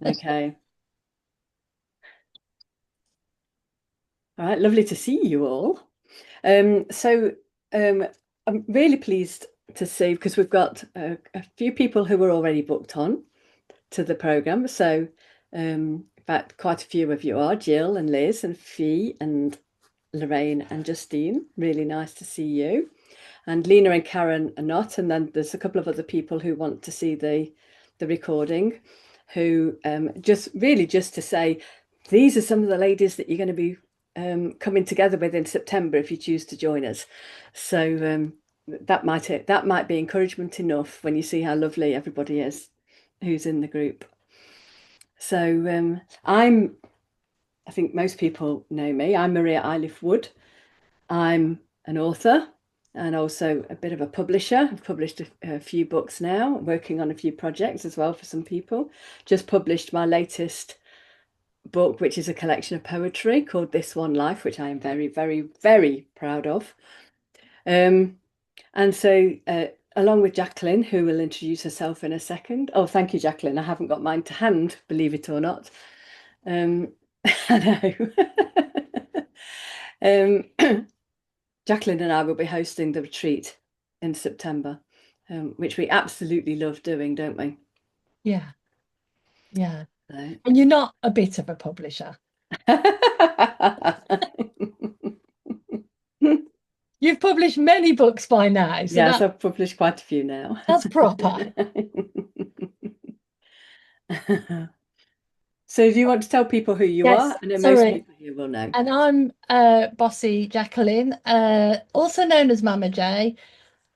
Okay. All right, lovely to see you all. So I'm really pleased to see because we've got a few people who were already booked on to the program. So in fact, quite a few of you are Jill and Liz and Fee and Lorraine and Justine. Really nice to see you. And Lena and Karen are not. And then there's a couple of other people who want to see the recording, who just to say these are some of the ladies that you're going to be coming together with in September if you choose to join us. So that might be encouragement enough when you see how lovely everybody is who's in the group. So I think most people know me. I'm Maria Iliffe-Wood. I'm an author and also a bit of a publisher. I've published a few books now, working on a few projects as well for some people. Just published my latest book, which is a collection of poetry called This One Life, which I am very, very, very proud of. Um, and so, along with Jacqueline, who will introduce herself in a second. Oh, thank you, Jacqueline. I haven't got mine to hand, believe it or not. I know. Jacqueline and I will be hosting the retreat in September, which we absolutely love doing, don't we? Yeah, yeah. So. And you're not a bit of a publisher. You've published many books by now, so Yes, I've published quite a few now. that's proper. So, do you want to tell people who you Yes, are? I know most sorry. people here will know. And I'm Bossy Jacqueline, also known as Mama J,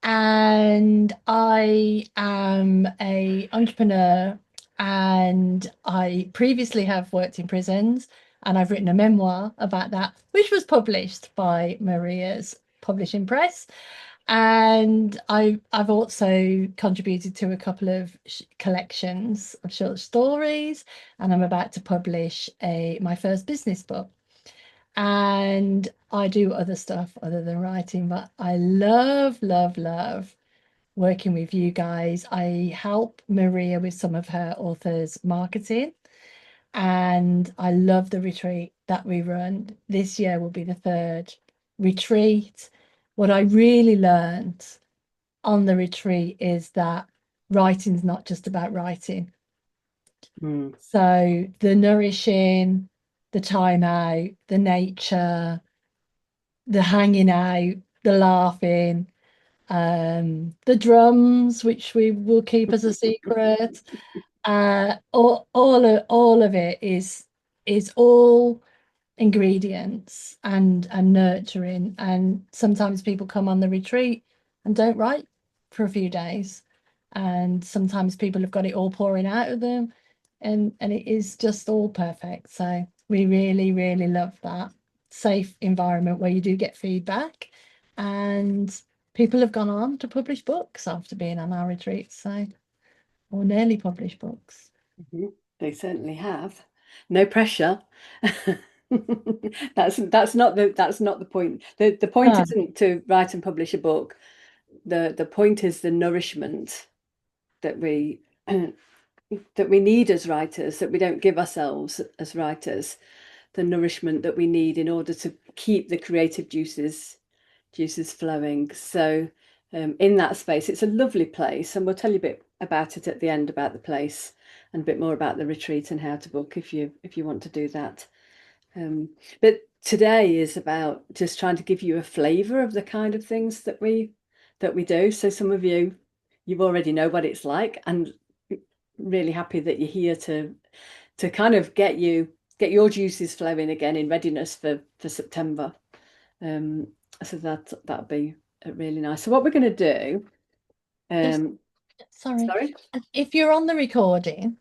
and I am a entrepreneur, and I previously have worked in prisons, and I've written a memoir about that, which was published by Maria's publishing press. And I've also contributed to a couple of collections of short stories, and I'm about to publish a my first business book. And I do other stuff other than writing, but I love, love, love working with you guys. I help Maria with some of her authors' marketing, and I love the retreat that we run. This year will be the third retreat. What I really learned on the retreat is that writing's not just about writing. Mm. So the nourishing, the time out, the nature, the hanging out, the laughing, the drums, which we will keep as a secret. All of it is all ingredients and nurturing. And sometimes people come on the retreat and don't write for a few days. And sometimes people have got it all pouring out of them, and it is just all perfect. So we really, really love that safe environment where you do get feedback, and people have gone on to publish books after being on our retreats, so or nearly published books. Mhm. They certainly have. No pressure. That's not the point. The point Ah, isn't to write and publish a book. The point is the nourishment that we that we need as writers, that we don't give ourselves as writers, the nourishment that we need in order to keep the creative juices flowing. So in that space, it's a lovely place, and we'll tell you a bit about it at the end about the place and a bit more about the retreat and how to book if you want to do that. Um, but today is about just trying to give you a flavour of the kind of things that we do. So some of you already know what it's like, and really happy that you're here to kind of get your juices flowing again in readiness for September. Um, so that'll be really nice. So what we're going to do, just um, sorry. sorry. If you're on the recording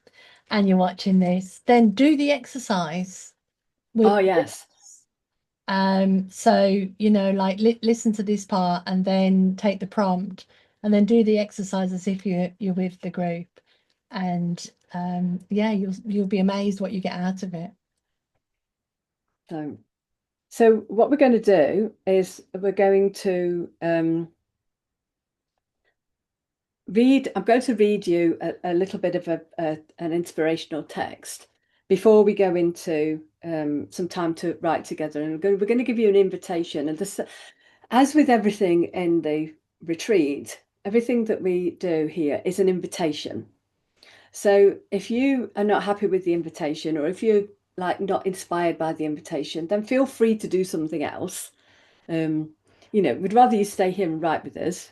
and you're watching this, then do the exercise Oh with yes. us. So like listen to this part and then take the prompt and then do the exercise as if you're with the group. And yeah, you'll be amazed what you get out of it. So so what we're going to do is we're going to I'm going to read you a little bit of an inspirational text before we go into some time to write together. And we're going to give you an invitation. And this, as with everything in the retreat, everything that we do here is an invitation. So if you are not happy with the invitation, or if you're like not inspired by the invitation, then feel free to do something else. Um, we'd rather you stay here and write with us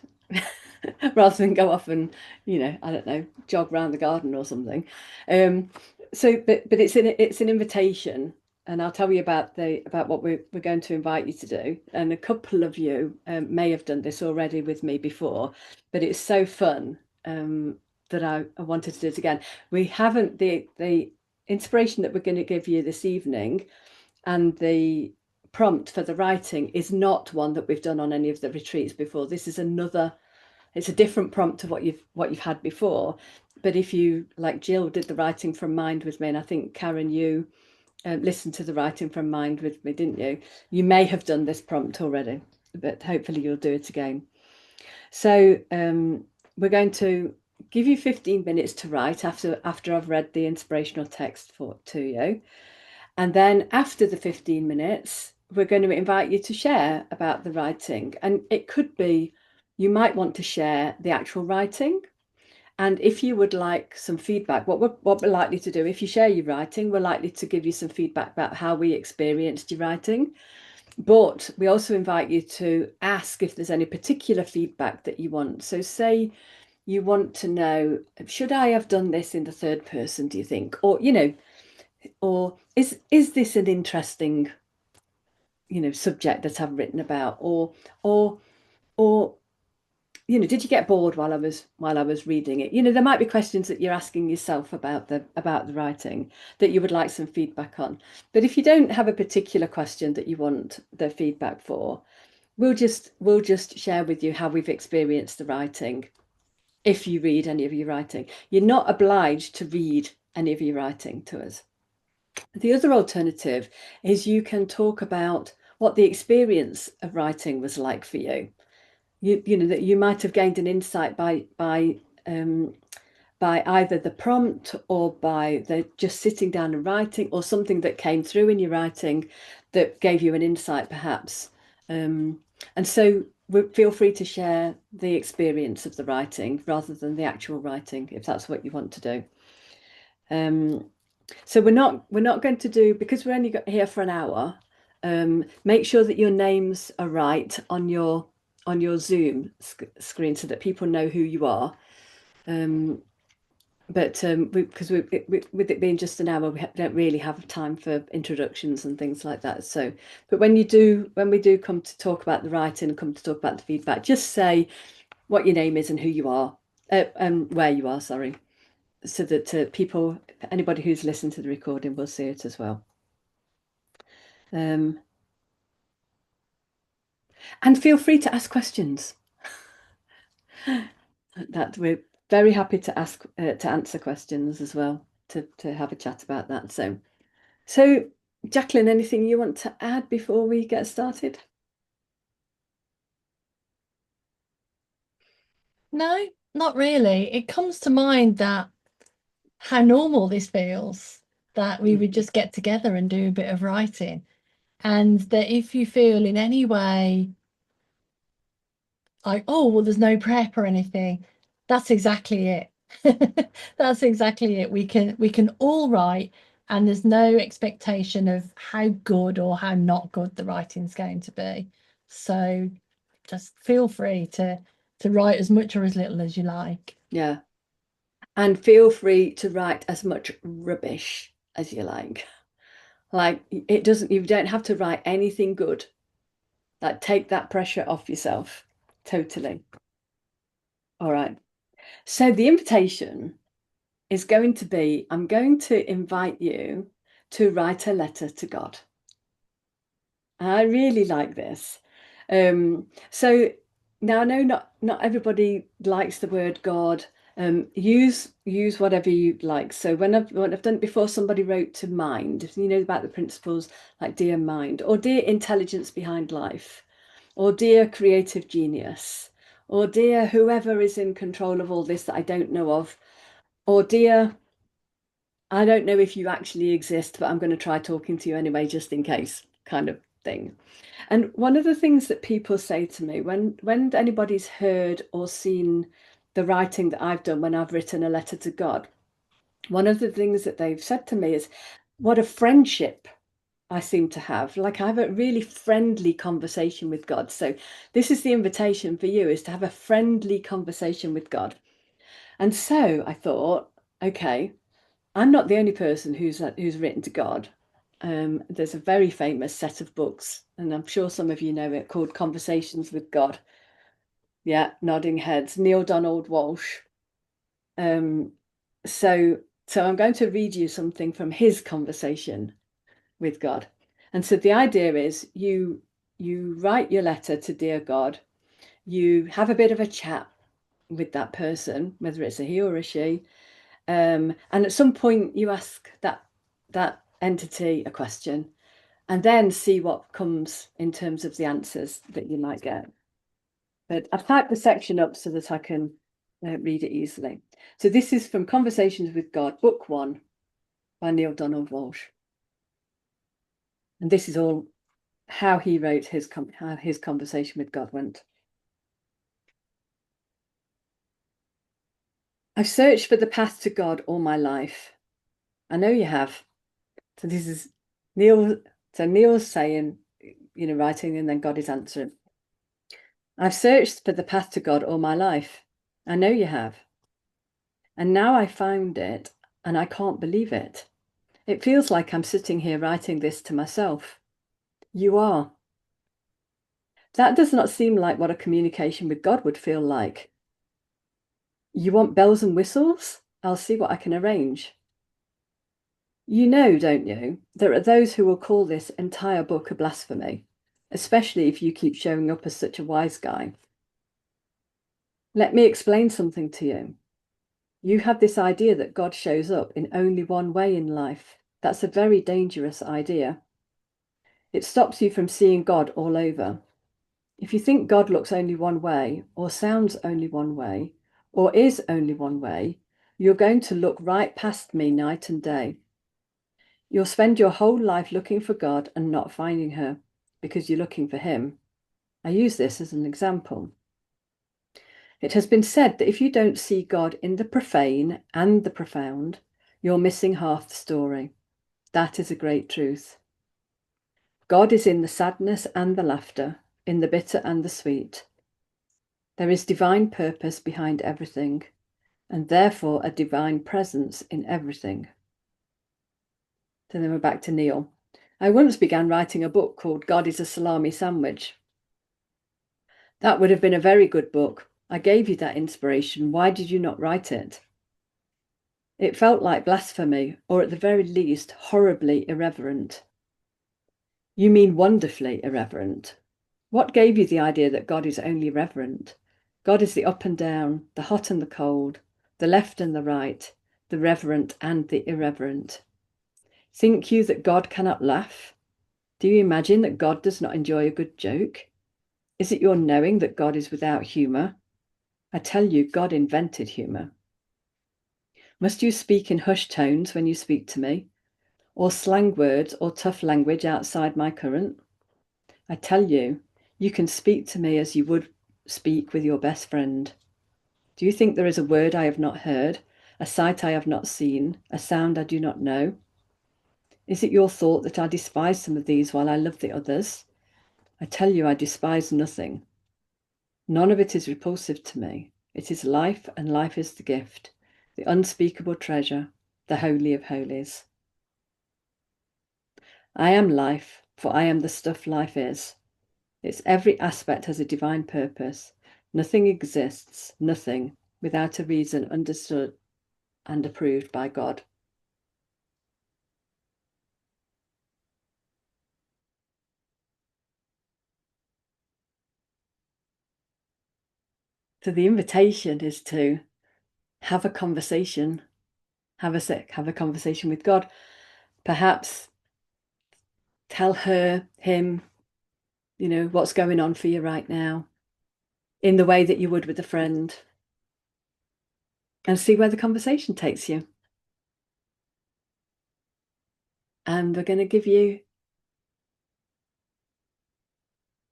rather than go off and, I don't know, jog around the garden or something. Um, but it's an invitation, and I'll tell you about what we're going to invite you to do. And a couple of you may have done this already with me before, but it's so fun that I wanted to do it again. We haven't the inspiration that we're going to give you this evening, and the prompt for the writing is not one that we've done on any of the retreats before. This is it's a different prompt to what you've had before. But if you, like Jill, did the writing from mind with me, and I think Karen, you listened to the writing from mind with me, didn't you? You may have done this prompt already, but hopefully you'll do it again. So we're going to give you 15 minutes to write after I've read the inspirational text to you. And then after the 15 minutes, we're going to invite you to share about the writing. And it could be, you might want to share the actual writing. And if you would like some feedback, what we're likely to do, if you share your writing, we're likely to give you some feedback about how we experienced your writing. But we also invite you to ask if there's any particular feedback that you want. So say you want to know, should I have done this in the third person, do you think? Or is this an interesting, subject that I've written about? Or did you get bored while I was reading it? There might be questions that you're asking yourself about the writing that you would like some feedback on. But if you don't have a particular question that you want the feedback for, we'll just share with you how we've experienced the writing. If you read any of your writing, you're not obliged to read any of your writing to us. The other alternative is you can talk about what the experience of writing was like for you. That you might have gained an insight by either the prompt or by the just sitting down and writing, or something that came through in your writing that gave you an insight perhaps. And so feel free to share the experience of the writing rather than the actual writing, if that's what you want to do. So we're not going to do, because we're only here for an hour. Make sure that your names are right on your Zoom screen so that people know who you are. But because with it being just an hour, we don't really have time for introductions and things like that. So, but when we do come to talk about the writing and come to talk about the feedback, just say what your name is and who you are, and where you are. Sorry, so that anybody who's listened to the recording will see it as well. And feel free to ask questions. That we're very happy to answer questions as well, to have a chat about that. So Jacqueline, anything you want to add before we get started? No, not really. It comes to mind that how normal this feels, that we would just get together and do a bit of writing. And that if you feel in any way like, oh, well, there's no prep or anything, that's exactly it. That's exactly it. We can all write, and there's no expectation of how good or how not good the writing's going to be. So just feel free to write as much or as little as you like. Yeah. And feel free to write as much rubbish as you like. Like you don't have to write anything good. Like, take that pressure off yourself. Totally. All right. So the invitation is going to be, I'm going to invite you to write a letter to God. I really like this. So now I know not everybody likes the word God. Use whatever you like. So when I've done it before, somebody wrote to mind, about the principles like dear mind, or dear intelligence behind life, or dear creative genius, or dear whoever is in control of all this that I don't know of, or dear, I don't know if you actually exist, but I'm going to try talking to you anyway, just in case, kind of thing. And one of the things that people say to me when anybody's heard or seen the writing that I've done when I've written a letter to God, one of the things that they've said to me is, what a friendship I seem to have. Like I have a really friendly conversation with God. So this is the invitation for you, is to have a friendly conversation with God. And so I thought, okay, I'm not the only person who's written to God. There's a very famous set of books, and I'm sure some of you know it, called Conversations with God. Yeah, nodding heads. Neil Donald Walsh. Um, so I'm going to read you something from his conversation with God. And so the idea is you write your letter to dear God, you have a bit of a chat with that person, whether it's a he or a she, and at some point you ask that entity a question, and then see what comes in terms of the answers that you might get. But I've typed the section up so that I can read it easily. So this is from Conversations with God, Book 1 by Neil Donald Walsh. And this is all how he wrote how his conversation with God went. I've searched for the path to God all my life. I know you have. So this is Neil. So Neil's saying, writing, and then God is answering. I've searched for the path to God all my life. I know you have. And now I found it, and I can't believe it. It feels like I'm sitting here writing this to myself. You are. That does not seem like what a communication with God would feel like. You want bells and whistles? I'll see what I can arrange. You know, don't you, there are those who will call this entire book a blasphemy, especially if you keep showing up as such a wise guy. Let me explain something to you. You have this idea that God shows up in only one way in life. That's a very dangerous idea. It stops you from seeing God all over. If you think God looks only one way, or sounds only one way, or is only one way, you're going to look right past me night and day. You'll spend your whole life looking for God and not finding her because you're looking for him. I use this as an example. It has been said that if you don't see God in the profane and the profound, you're missing half the story. That is a great truth. God is in the sadness and the laughter, in the bitter and the sweet. There is divine purpose behind everything, and therefore a divine presence in everything. So then we're back to Neil. I once began writing a book called God is a Salami Sandwich. That would have been a very good book. I gave you that inspiration. Why did you not write it? It felt like blasphemy, or at the very least, horribly irreverent. You mean wonderfully irreverent. What gave you the idea that God is only reverent? God is the up and down, the hot and the cold, the left and the right, the reverent and the irreverent. Think you that God cannot laugh? Do you imagine that God does not enjoy a good joke? Is it your knowing that God is without humour? I tell you, God invented humour. Must you speak in hushed tones when you speak to me, or slang words or tough language outside my current? I tell you, you can speak to me as you would speak with your best friend. Do you think there is a word I have not heard, a sight I have not seen, a sound I do not know? Is it your thought that I despise some of these while I love the others? I tell you, I despise nothing. None of it is repulsive to me. It is life, and life is the gift, the unspeakable treasure, the holy of holies. I am life, for I am the stuff life is. Its every aspect has a divine purpose. Nothing exists, nothing, without a reason understood and approved by God. So the invitation is to have a conversation, have a conversation with God. Perhaps tell her, him, what's going on for you right now. in the way that you would with a friend and see where the conversation takes you. And we're going to give you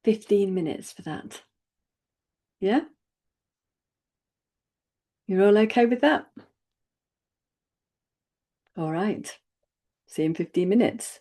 15 minutes for that. Yeah? You're all okay with that? All right. See you in 15 minutes.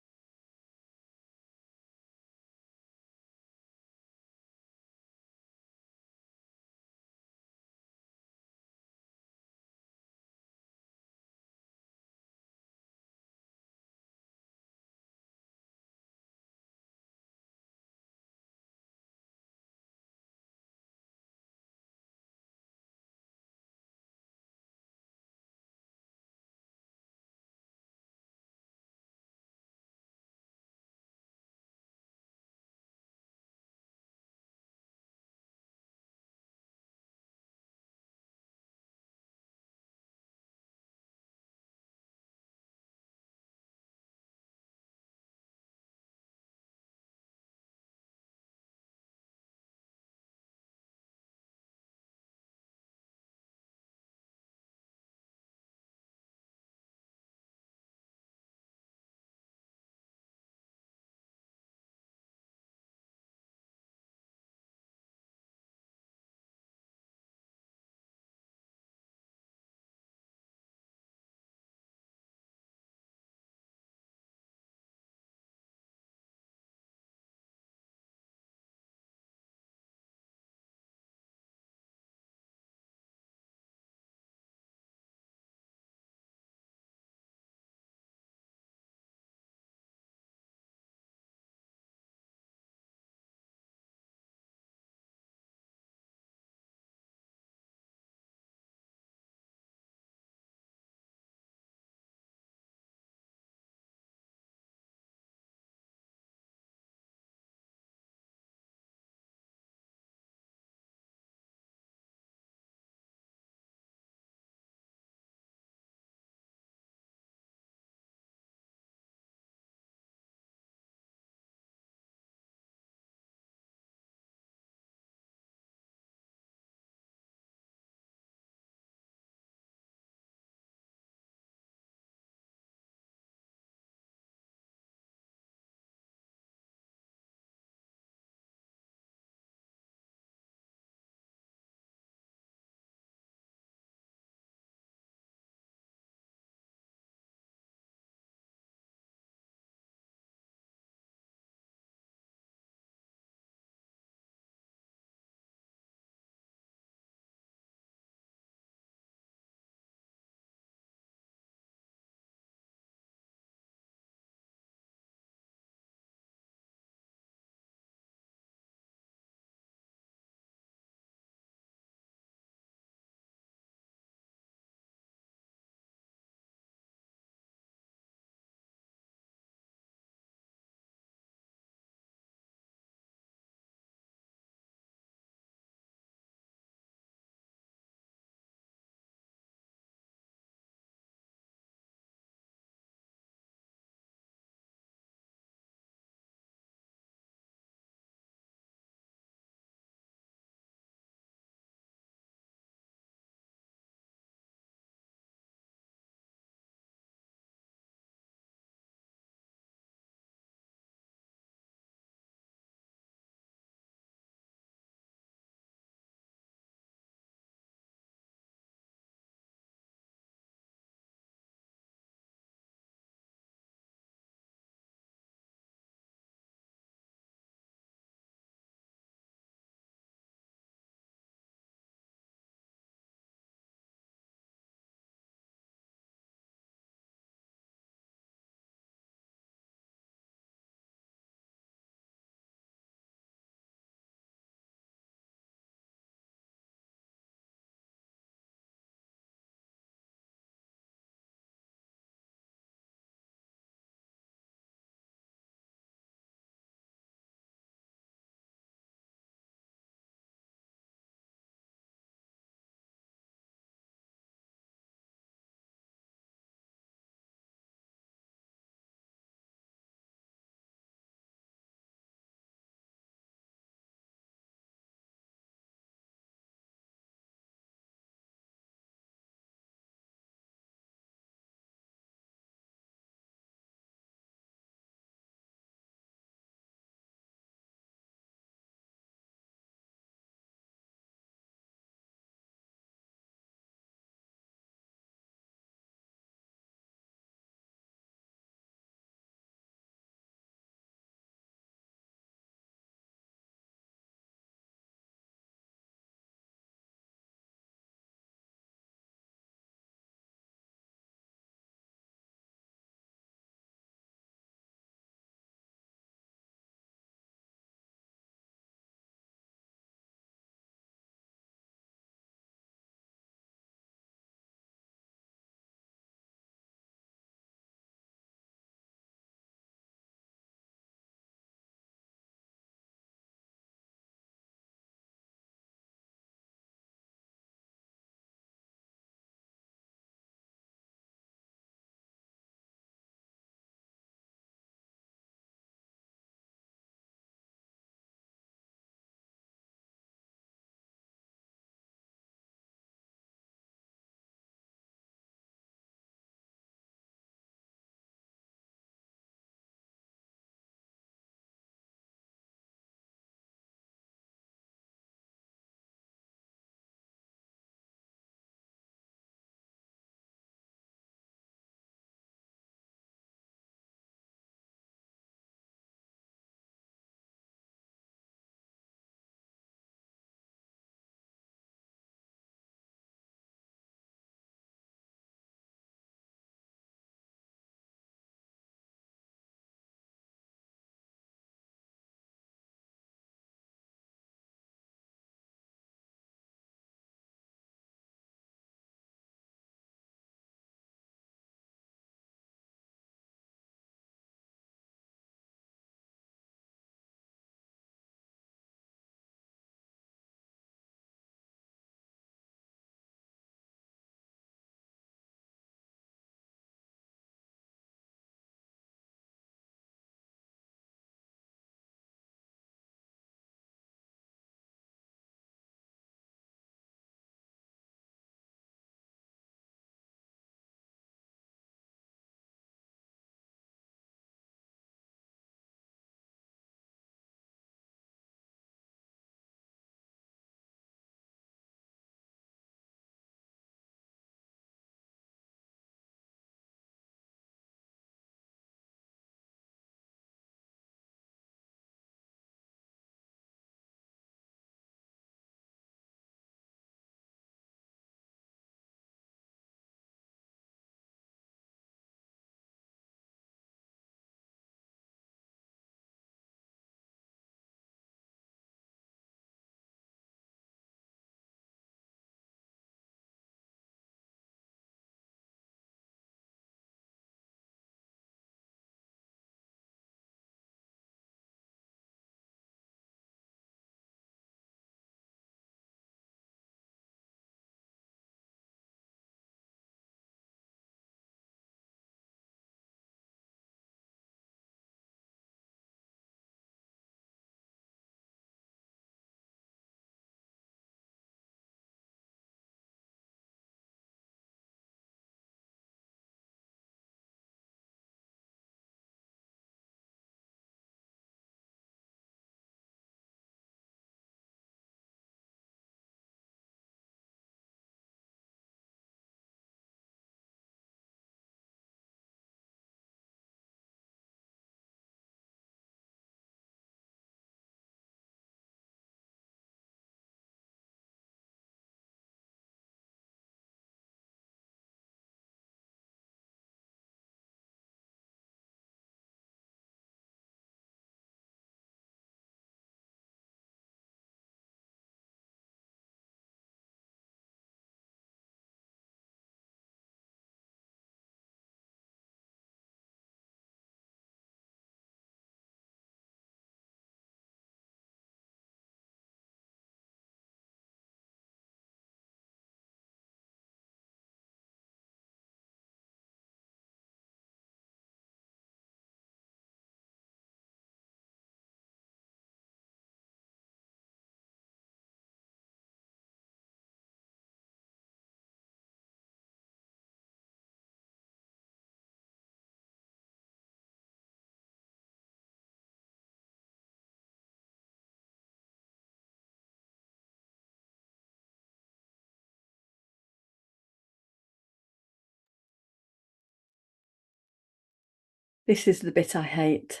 This is the bit I hate.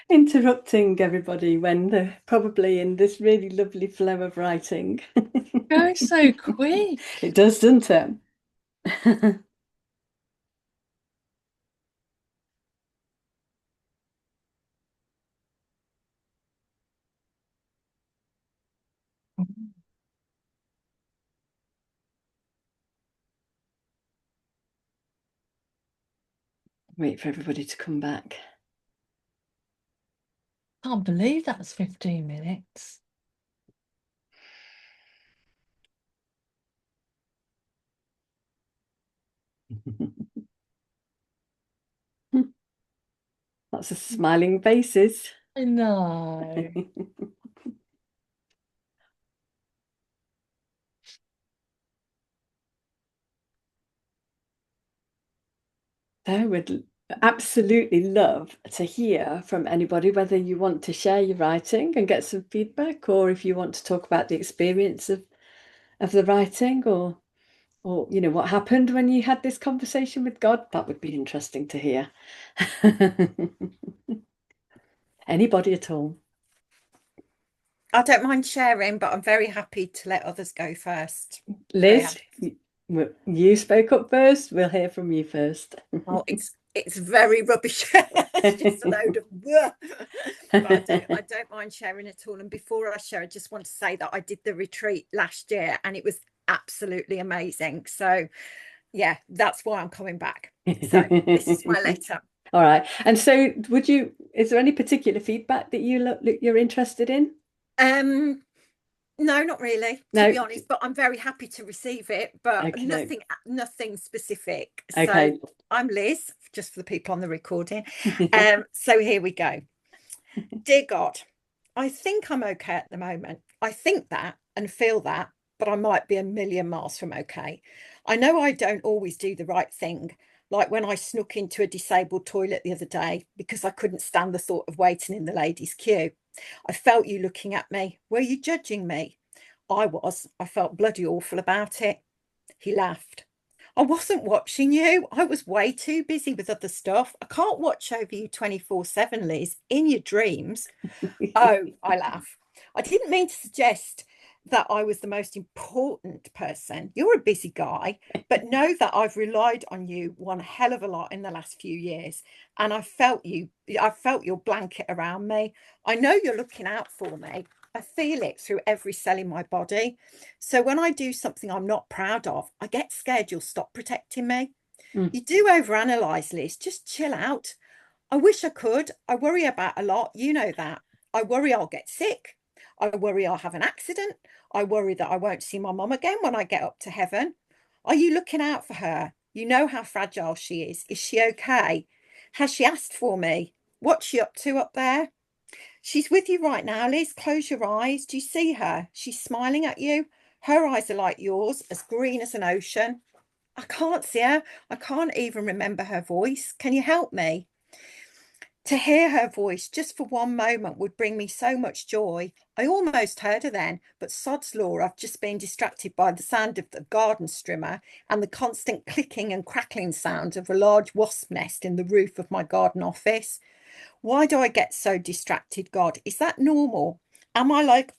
Interrupting everybody when they're probably in this really lovely flow of writing. Goes so quick. It does, doesn't it? Wait for everybody to come back. Can't believe that's 15 minutes. Lots of smiling faces. I know. I would absolutely love to hear from anybody, whether you want to share your writing and get some feedback, or if you want to talk about the experience of the writing, or what happened when you had this conversation with God. That would be interesting to hear. Anybody at all. I don't mind sharing, but I'm very happy to let others go first. Liz, you spoke up first. We'll hear from you first. Oh, it's very rubbish. It's just a load of but I don't mind sharing at all. And before I share, I just want to say that I did the retreat last year and it was absolutely amazing. So yeah, that's why I'm coming back. So this is my letter. All right. And so is there any particular feedback that you're interested in? No, not really, to No. be honest, but I'm very happy to receive it, but Okay. nothing specific. Okay. So I'm Liz, just for the people on the recording. So here we go. Dear God, I think I'm okay at the moment. I think that and feel that, but I might be a million miles from okay. I know I don't always do the right thing, like when I snuck into a disabled toilet the other day because I couldn't stand the thought of waiting in the ladies' queue. I felt you looking at me. Were you judging me? I was. I felt bloody awful about it. He laughed. I wasn't watching you. I was way too busy with other stuff. I can't watch over you 24/7, Liz, in your dreams. Oh, I laugh. I didn't mean to suggest that I was the most important person. You're a busy guy, but know that I've relied on you one hell of a lot in the last few years. And I felt your blanket around me. I know you're looking out for me. I feel it through every cell in my body. So when I do something I'm not proud of, I get scared you'll stop protecting me. Mm. You do overanalyze, Liz. Just chill out. I wish I could. I worry about a lot. You know that. I worry I'll get sick. I worry I'll have an accident. I worry that I won't see my mum again when I get up to heaven. Are you looking out for her? You know how fragile she is. Is she okay? Has she asked for me? What's she up to up there? She's with you right now, Liz. Close your eyes. Do you see her? She's smiling at you. Her eyes are like yours, as green as an ocean. I can't see her. I can't even remember her voice. Can you help me? To hear her voice just for one moment would bring me so much joy. I almost heard her then, but sod's law, I've just been distracted by the sound of the garden strimmer and the constant clicking and crackling sound of a large wasp nest in the roof of my garden office. Why do I get so distracted, God? Is that normal? Am I like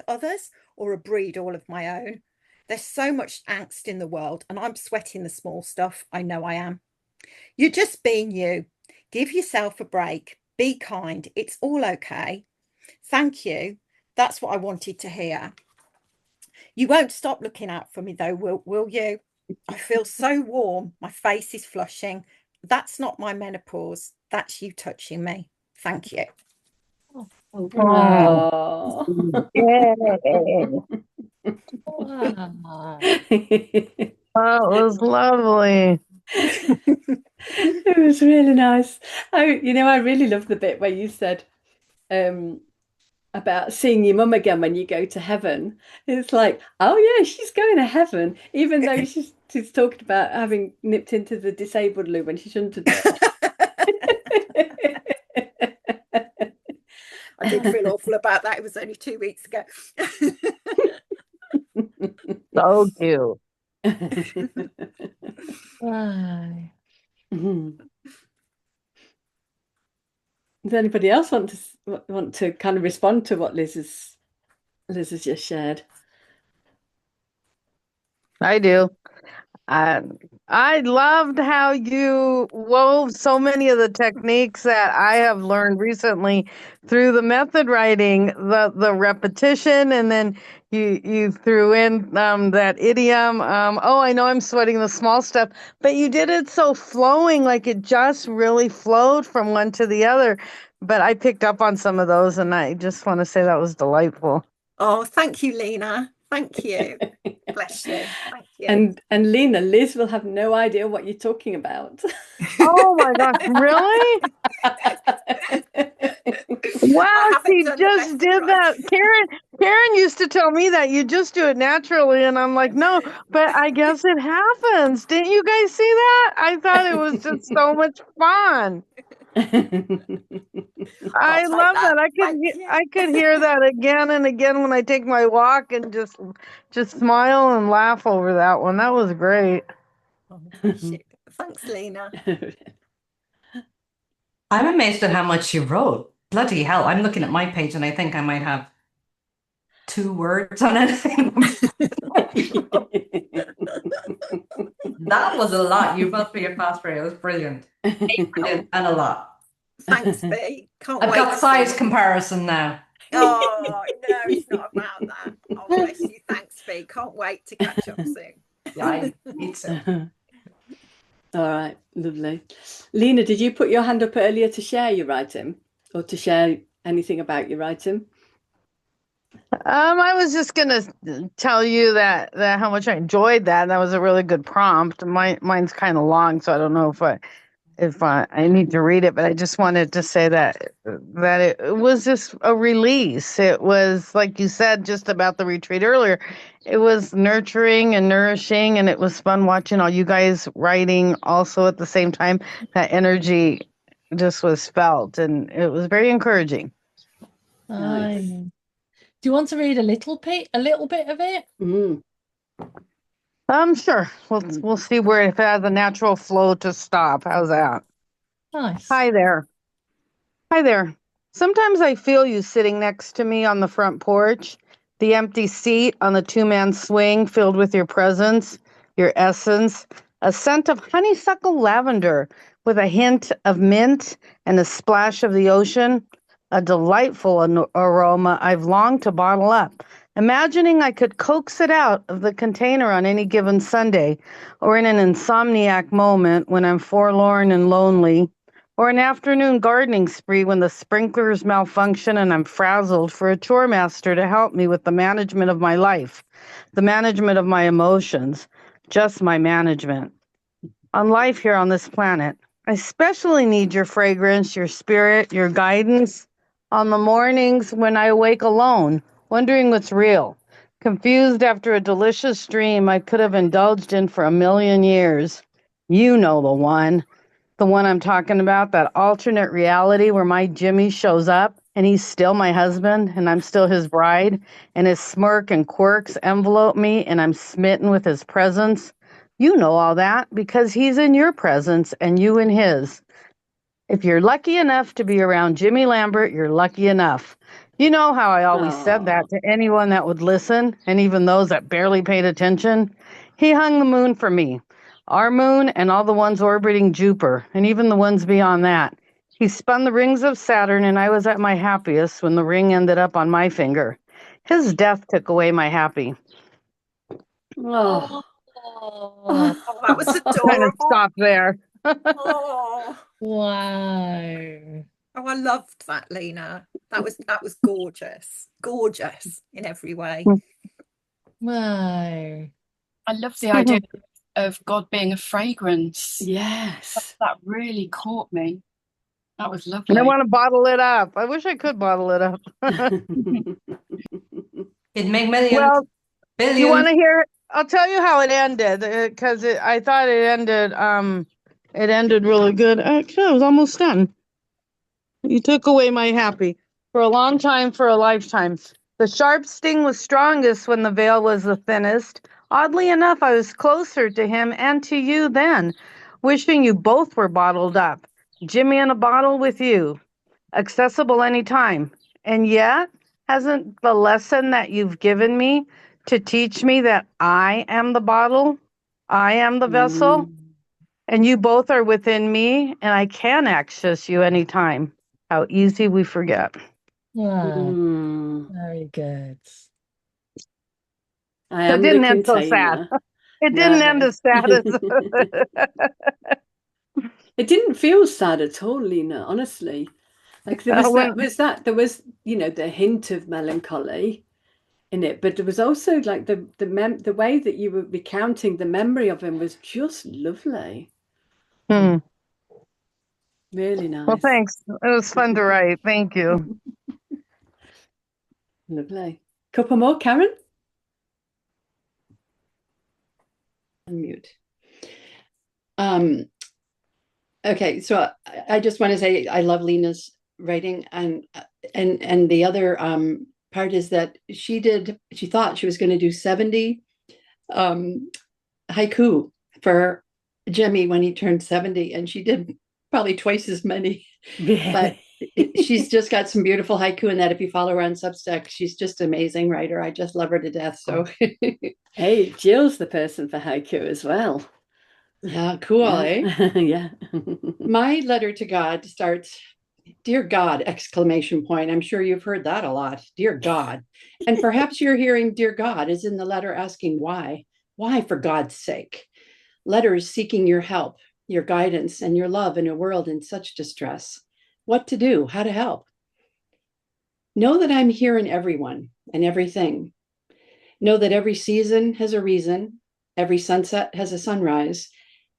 others, or a breed all of my own? There's so much angst in the world, and I'm sweating the small stuff. I know I am. You're just being you. Give yourself a break. Be kind. It's all okay. Thank you. That's what I wanted to hear. You won't stop looking out for me, though, will you? I feel so warm. My face is flushing. That's not my menopause. That's you touching me. Thank you. Wow. Oh. Yay. Wow. That was lovely. It was really nice. I really love the bit where you said about seeing your mum again when you go to heaven. It's like, oh yeah, she's going to heaven, even though she's talking about having nipped into the disabled loo when she shouldn't have done. I did feel awful about that. It was only 2 weeks ago. So cute. Wow. Mhm. Does anybody else want to kind of respond to what Liz has just shared? I do. I I loved how you wove so many of the techniques that I have learned recently through the method writing, the repetition, and then you threw in that idiom. Oh, I know I'm sweating the small stuff, but you did it so flowing, like it just really flowed from one to the other. But I picked up on some of those, and I just want to say that was delightful. Oh, thank you, Lena. Thank you. Bless you. Thank you. And Lena, Liz will have no idea what you're talking about. Oh my gosh, really? Wow, I haven't she done the just method did right. that. Karen used to tell me that you just do it naturally, and I'm like, no, but I guess it happens. Didn't you guys see that? I thought it was just so much fun. I'll I take love that. that. Thank you. I could hear that again and again when I take my walk and just smile and laugh over that one. That was great. Oh, bless you. Thanks, Lena. I'm amazed at how much you wrote. Bloody hell. I'm looking at my page and I think I might have 2 words on anything. That was a lot. You must be a fast reader. It was brilliant. And a lot. Thanks, B. Can't I've wait got to size see. comparison now. Oh, no, it's not about that. Oh, bless you. Thanks, B. Can't wait to catch up soon. Yeah, me too. All right, lovely. Lena, did you put your hand up earlier to share your writing or to share anything about your writing? I was just gonna tell you that how much I enjoyed that. That was a really good prompt. Mine's kind of long, so I don't know if I need to read it, but I just wanted to say that it was just a release. It was like you said just about the retreat earlier. It was nurturing and nourishing, and it was fun watching all you guys writing also at the same time. That energy just was felt, and it was very encouraging. Nice. Do you want to read a little bit of it? Mm. Sure. We'll see where if it has a natural flow to stop. How's that? Nice. Hi there. Hi there. Sometimes I feel you sitting next to me on the front porch, the empty seat on the two-man swing filled with your presence, your essence, a scent of honeysuckle lavender with a hint of mint and a splash of the ocean, a delightful aroma I've longed to bottle up, imagining I could coax it out of the container on any given Sunday, or in an insomniac moment when I'm forlorn and lonely, or an afternoon gardening spree when the sprinklers malfunction and I'm frazzled for a chore master to help me with the management of my life, the management of my emotions, just my management. On life here on this planet, I especially need your fragrance, your spirit, your guidance on the mornings when I awake alone, wondering what's real, confused after a delicious dream I could have indulged in for a million years. You know the one I'm talking about, that alternate reality where my Jimmy shows up and he's still my husband and I'm still his bride, and his smirk and quirks envelope me and I'm smitten with his presence. You know all that because he's in your presence and you in his. If you're lucky enough to be around Jimmy Lambert, you're lucky enough. You know how I always said that to anyone that would listen, and even those that barely paid attention. He hung the moon for me, our moon and all the ones orbiting Jupiter, and even the ones beyond that. He spun the rings of Saturn, and I was at my happiest when the ring ended up on my finger. His death took away my happy. Oh. Oh, Oh, that was Kind of adorable. stop there. Oh, wow. oh, I loved that, Lena. That was gorgeous. Gorgeous in every way. Wow. I love the idea of God being a fragrance. Yes. That really caught me. That was And I lovely. want to bottle it up. I wish I could bottle it up. It'd make millions, Well, billions. you want to hear? I'll tell you how it ended because I thought it ended. It ended really good. Actually, I was almost done. You took away my happy for a long time, for a lifetime. The sharp sting was strongest when the veil was the thinnest. Oddly enough, I was closer to him and to you then, wishing you both were bottled up. Jimmy in a bottle with you, accessible anytime. And yet, hasn't the lesson that you've given me to teach me that I am the bottle, I am the vessel, and you both are within me, and I can access you anytime? How easy we forget. Wow, very good. I So am it the didn't end so sad. container. It didn't end No. as sad as It didn't feel sad at all, Lena, honestly. Like there was when there was, you know, the hint of melancholy in it, but there was also like the way that you were recounting the memory of him was just lovely. Hmm. Really Well, nice. thanks. It was fun to write. Thank you. Lovely. Couple more, Karen? Unmute. Okay, so I just want to say I love Lena's writing, and the other part is that she thought she was going to do 70 haiku for Jimmy when he turned 70, and she did probably twice as many. But she's just got some beautiful haiku in that. If you follow her on Substack, she's just an amazing writer. I just love her to death. So Hey, Jill's the person for haiku as well. yeah, cool, eh? Yeah. My letter to God starts, "Dear God!" exclamation point. I'm sure you've heard that a lot. Dear God. And perhaps you're hearing "Dear God" is in the letter asking why. Why, for God's sake? Letters seeking your help, your guidance, and your love in a world in such distress. What to do, how to help. Know that I'm here in everyone and everything. Know that every season has a reason, every sunset has a sunrise,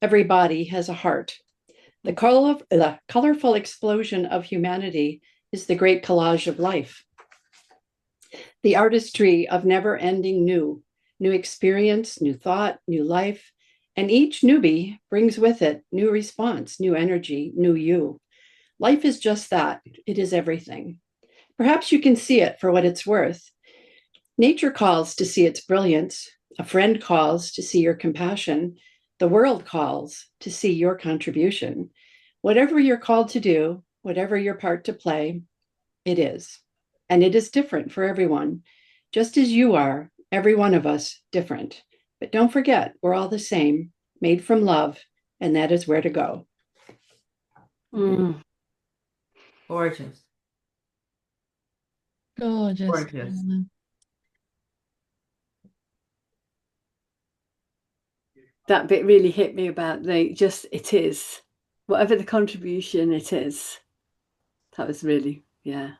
every body has a heart. The colorful explosion of humanity is the great collage of life. The artistry of never-ending new experience, new thought, new life, and each newbie brings with it new response, new energy, new you. Life is just that. It is everything. Perhaps you can see it for what it's worth. Nature calls to see its brilliance. A friend calls to see your compassion. The world calls to see your contribution. Whatever you're called to do, whatever your part to play, it is. And it is different for everyone. Just as you are, every one of us, different. But don't forget, we're all the same, made from love, and that is where to go. Gorgeous. Gorgeous. Gorgeous. That bit really hit me about it is. Whatever the contribution, it is. That was really, yeah.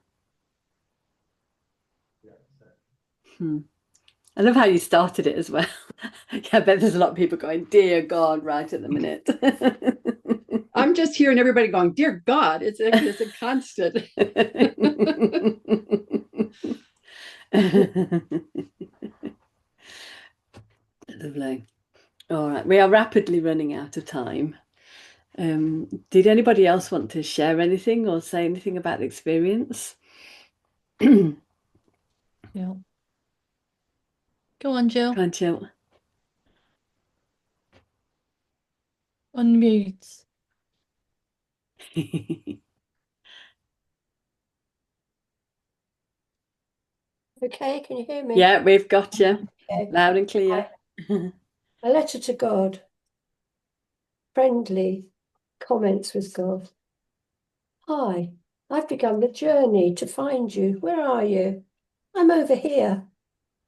I love how you started it as well. Yeah, I bet there's a lot of people going, "Dear God," right at the minute. I'm just hearing everybody going, "Dear God," it's a constant. Lovely. All right, we are rapidly running out of time. Did anybody else want to share anything or say anything about the experience? Yeah. Go on, Jill. Go on, Jill. Unmute. Okay, can you hear me? Yeah, we've got you Okay. loud and clear. A letter to God. Friendly comments with God. Hi, I've begun the journey to find you. Where are you? I'm over here.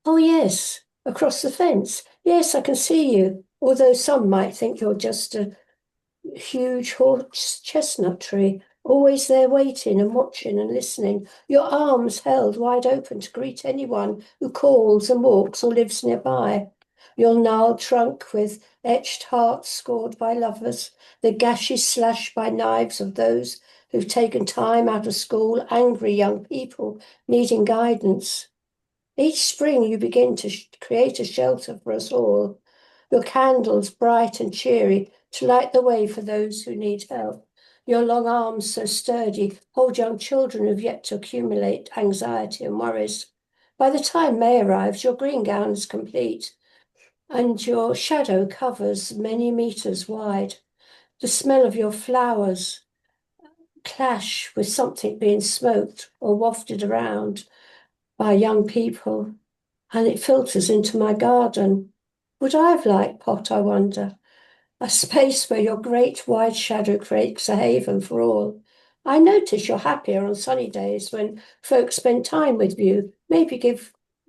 Oh, yes, across the fence. Yes, I can see you, although some might think you're just a huge horse chestnut tree, always there waiting and watching and listening, your arms held wide open to greet anyone who calls and walks or lives nearby. Your gnarled trunk with etched hearts scored by lovers, the gashes slashed by knives of those who've taken time out of school, angry young people needing guidance. Each spring you begin to create a shelter for us all, your candles bright and cheery to light the way for those who need help. Your long arms so sturdy hold young children who've yet to accumulate anxiety and worries. By the time May arrives, your green gown is complete, and your shadow covers many meters wide. The smell of your flowers clash with something being smoked or wafted around by young people, and it filters into my garden. Would I have liked pot, I wonder? A space where your great wide shadow creates a haven for all. I notice you're happier on sunny days when folks spend time with you. Maybe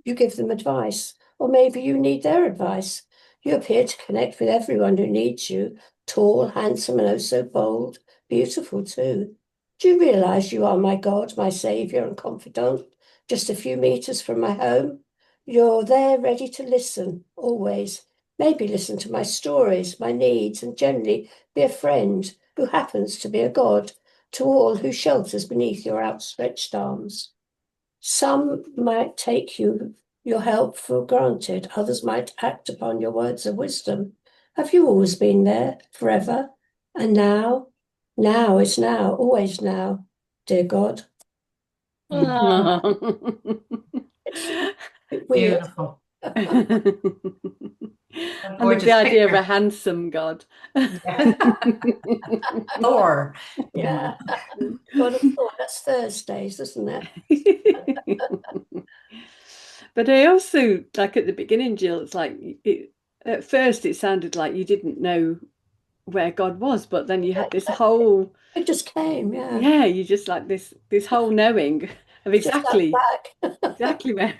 you give them advice, or maybe you need their advice. You appear to connect with everyone who needs you, tall, handsome, and oh so bold, beautiful too. Do you realize you are my God, my savior and confidant, just a few meters from my home? You're there ready to listen, always. Maybe listen to my stories, my needs, and generally be a friend who happens to be a God to all who shelters beneath your outstretched arms. Some might take your help for granted, others might act upon your words of wisdom. Have you always been there, forever? And now? Now is now, always now, dear God. It's weird. Beautiful. I love the idea of a handsome God. Thor. Yeah. God of Thor, that's Thursdays, isn't it? But I also, like at the beginning, Jill, it's like at first it sounded like you didn't know where God was, but then you had this whole, It just came, yeah. yeah, you just like this whole knowing of exactly Just exactly where.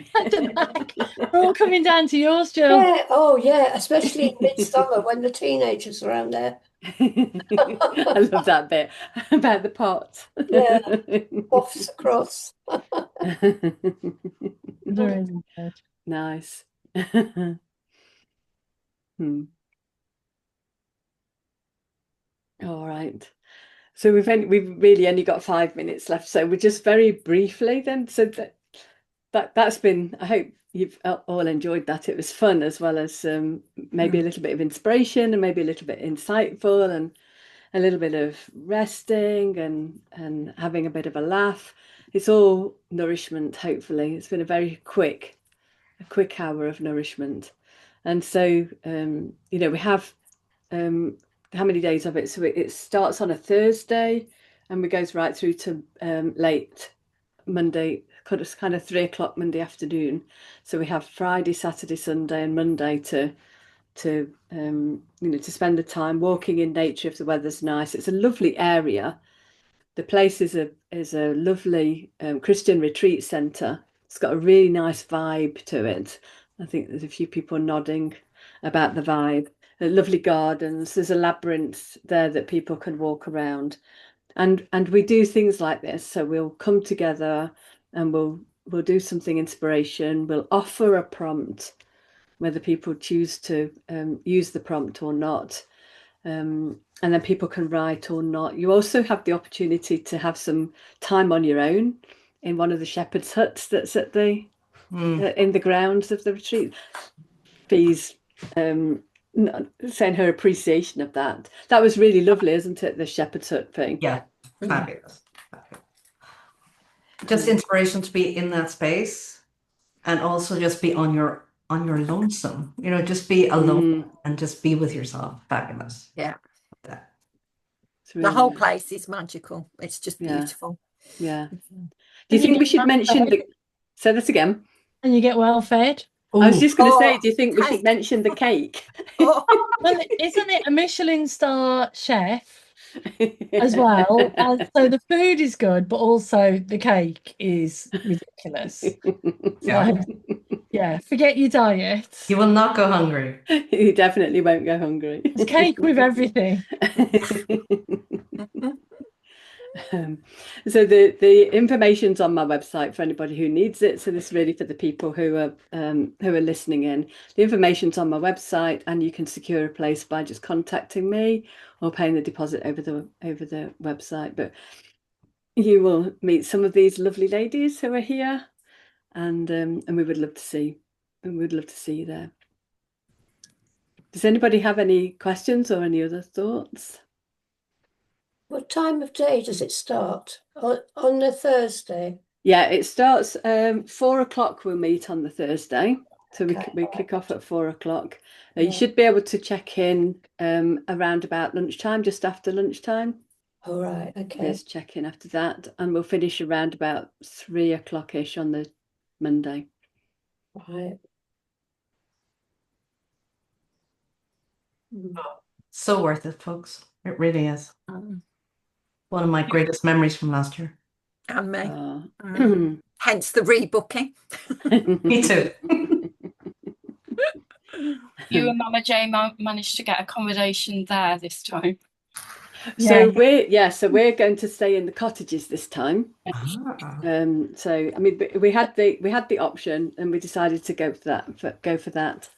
We're all coming down to yours, Jill. Yeah, oh yeah, especially in midsummer when the teenagers are around there. I love that bit about the pot. Yeah, wafts across. Very good. Nice. All right. So we've really only got 5 minutes left. So we're just very briefly then. So that's been, I hope you've all enjoyed that. It was fun, as well as maybe a little bit of inspiration and maybe a little bit insightful and a little bit of resting and having a bit of a laugh. It's all nourishment, hopefully. It's been a quick hour of nourishment. And so, we have how many days of it? So it starts on a Thursday and it goes right through to late Monday, kind of 3 o'clock Monday afternoon. So we have Friday, Saturday, Sunday, and Monday to spend the time walking in nature if the weather's nice. It's a lovely area. The place is a lovely Christian retreat centre. It's got a really nice vibe to it. I think there's a few people nodding about the vibe. Lovely gardens. There's a labyrinth there that people can walk around, and we do things like this. So we'll come together and we'll do something inspiration. We'll offer a prompt, whether people choose to use the prompt or not. And then people can write or not. You also have the opportunity to have some time on your own in one of the shepherd's huts that's at the in the grounds of the retreat. Fee's saying her appreciation of that. That was really lovely, isn't it? The shepherd's hut thing. Yeah, fabulous. Just inspiration to be in that space, and also just be on your lonesome. Just be alone and just be with yourself. Fabulous. Yeah. Really the whole place is magical. It's just beautiful. Yeah. Do you think we should mention say this again? And you get well fed. I was just going to say, do you think we should mention the cake? Well, isn't it a Michelin star chef as well? And so the food is good, but also the cake is ridiculous. Yeah, forget your diet. You will not go hungry. You definitely won't go hungry. It's cake with everything. So the information's on my website for anybody who needs it. So this is really for the people who are listening in. The information's on my website, and you can secure a place by just contacting me or paying the deposit over the website. But you will meet some of these lovely ladies who are here, and we would love to see. And we'd love to see you there. Does anybody have any questions or any other thoughts? What time of day does it start? On a Thursday? Yeah, it starts 4 o'clock. We'll meet on the Thursday, so Okay. we kick off at 4 o'clock. Yeah. You should be able to check in around about lunchtime, just after lunchtime. All right. Okay. There's check-in after that, and we'll finish around about 3 o'clock-ish on the Monday. Right. So worth it, folks. It really is. One of my greatest memories from last year. And me. Oh. Hence the rebooking. Me too. You and Mama J managed to get accommodation there this time. So we're going to stay in the cottages this time. Ah. So I mean, we had the option, and we decided to go for that.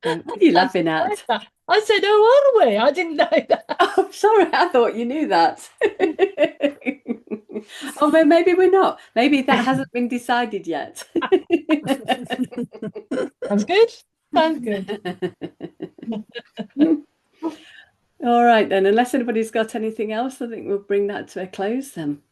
What are you laughing at? I said, "Oh, are we?" I didn't know that. Oh, sorry, I thought you knew that. Oh, well, maybe we're not. Maybe that hasn't been decided yet. Sounds good. Sounds good. All right then, unless anybody's got anything else, I think we'll bring that to a close then.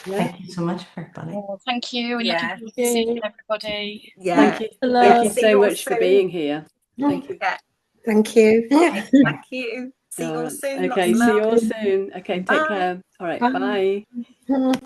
Yeah. Thank you so much, everybody. Well, thank you. And Yeah. looking forward to seeing everybody. Yeah. Thank you. Hello. Thank you See so you all much for soon. being here. Thank you. Yeah. Thank you. Okay, thank you. See you All all right. soon. Okay, Lots of see you love. all soon. Okay, take Bye. care. All right, Bye. bye.